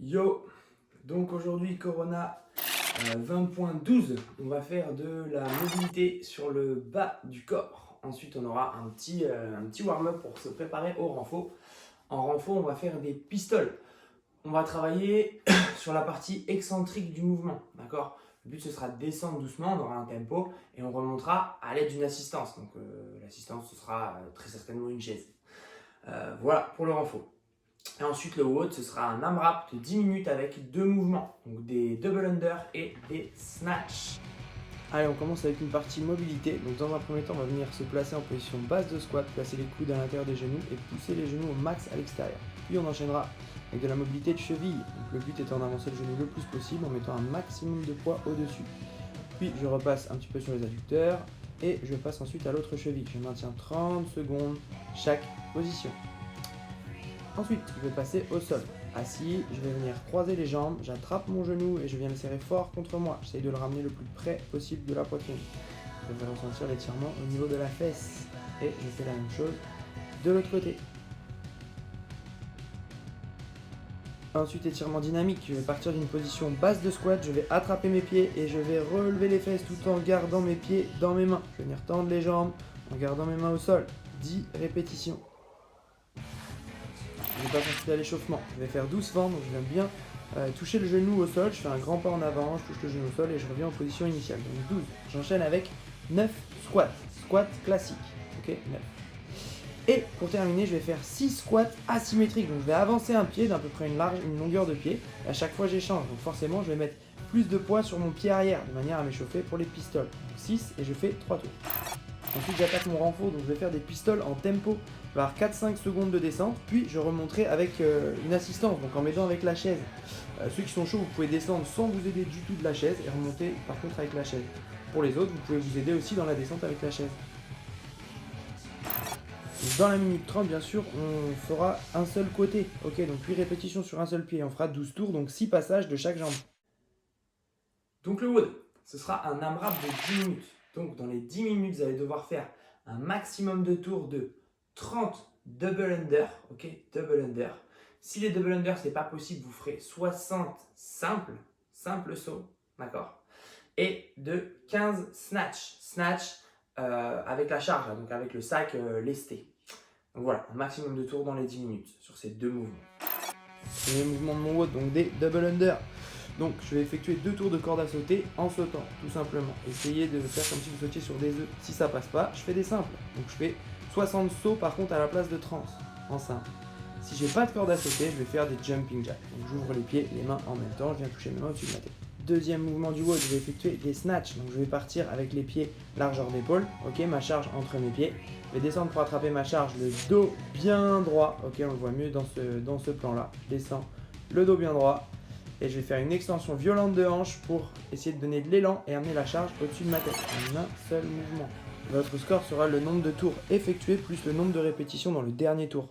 Yo, donc aujourd'hui Corona 20.12, on va faire de la mobilité sur le bas du corps. Ensuite on aura un petit warm-up pour se préparer au renfo. En renfo on va faire des pistoles. On va travailler sur la partie excentrique du mouvement, d'accord? Le but ce sera de descendre doucement, on aura un tempo et on remontera à l'aide d'une assistance. Donc l'assistance ce sera très certainement une chaise. Voilà pour le renfo. Et ensuite, le WOD, ce sera un AMRAP de 10 minutes avec deux mouvements, donc des double under et des snatch. Allez, on commence avec une partie mobilité. Donc, dans un premier temps, on va venir se placer en position basse de squat, placer les coudes à l'intérieur des genoux et pousser les genoux au max à l'extérieur. Puis, on enchaînera avec de la mobilité de cheville. Donc, le but étant d'avancer le genou le plus possible en mettant un maximum de poids au-dessus. Puis, je repasse un petit peu sur les adducteurs et je passe ensuite à l'autre cheville. Je maintiens 30 secondes chaque position. Ensuite, je vais passer au sol. Assis, je vais venir croiser les jambes, j'attrape mon genou et je viens le serrer fort contre moi. J'essaye de le ramener le plus près possible de la poitrine. Je vais ressentir l'étirement au niveau de la fesse. Et je fais la même chose de l'autre côté. Ensuite, étirement dynamique. Je vais partir d'une position basse de squat, je vais attraper mes pieds et je vais relever les fesses tout en gardant mes pieds dans mes mains. Je vais venir tendre les jambes en gardant mes mains au sol. 10 répétitions. Je passe ensuite à l'échauffement. Je vais faire doucement, donc je viens bien toucher le genou au sol. Je fais un grand pas en avant, je touche le genou au sol et je reviens en position initiale. Donc 12. J'enchaîne avec 9 squats. Squat classique. Ok, 9. Et pour terminer, je vais faire 6 squats asymétriques. Donc je vais avancer un pied d'à peu près une longueur de pied. Et à chaque fois, j'échange. Donc forcément, je vais mettre plus de poids sur mon pied arrière de manière à m'échauffer pour les pistoles. Donc 6 et je fais 3 tours. Ensuite, j'attaque mon renfort, donc je vais faire des pistoles en tempo. Je vais avoir 4-5 secondes de descente, puis je remonterai avec une assistance, donc en m'aidant avec la chaise. Ceux qui sont chauds, vous pouvez descendre sans vous aider du tout de la chaise et remonter par contre avec la chaise. Pour les autres, vous pouvez vous aider aussi dans la descente avec la chaise. Donc dans la minute 30, bien sûr, on fera un seul côté. Ok, donc 8 répétitions sur un seul pied. On fera 12 tours, donc 6 passages de chaque jambe. Donc le WOD, ce sera un AMRAP de 10 minutes. Donc dans les 10 minutes, vous allez devoir faire un maximum de tours de 30 double under, ok, double under. Si les double under c'est pas possible, vous ferez 60 simples sauts, d'accord, et de 15 snatch avec la charge, donc avec le sac lesté. Donc voilà, un maximum de tours dans les 10 minutes sur ces deux mouvements. Les mouvements de mon WOD, donc des double under. Donc je vais effectuer 2 tours de corde à sauter en sautant, tout simplement. Essayez de faire comme si vous sautiez sur des œufs. Si ça passe pas, je fais des simples. Donc je fais 60 sauts par contre à la place de 30 en simple. Si j'ai pas de corde à sauter, je vais faire des jumping jacks. Donc j'ouvre les pieds, les mains en même temps, je viens toucher mes mains au-dessus de ma tête. Deuxième mouvement du WOD, je vais effectuer des snatchs. Donc je vais partir avec les pieds largeur d'épaule, ok, ma charge entre mes pieds. Je vais descendre pour attraper ma charge, le dos bien droit, ok, on le voit mieux dans ce plan-là. Je descends le dos bien droit. Et je vais faire une extension violente de hanche pour essayer de donner de l'élan et amener la charge au-dessus de ma tête en un seul mouvement. Votre score sera le nombre de tours effectués plus le nombre de répétitions dans le dernier tour.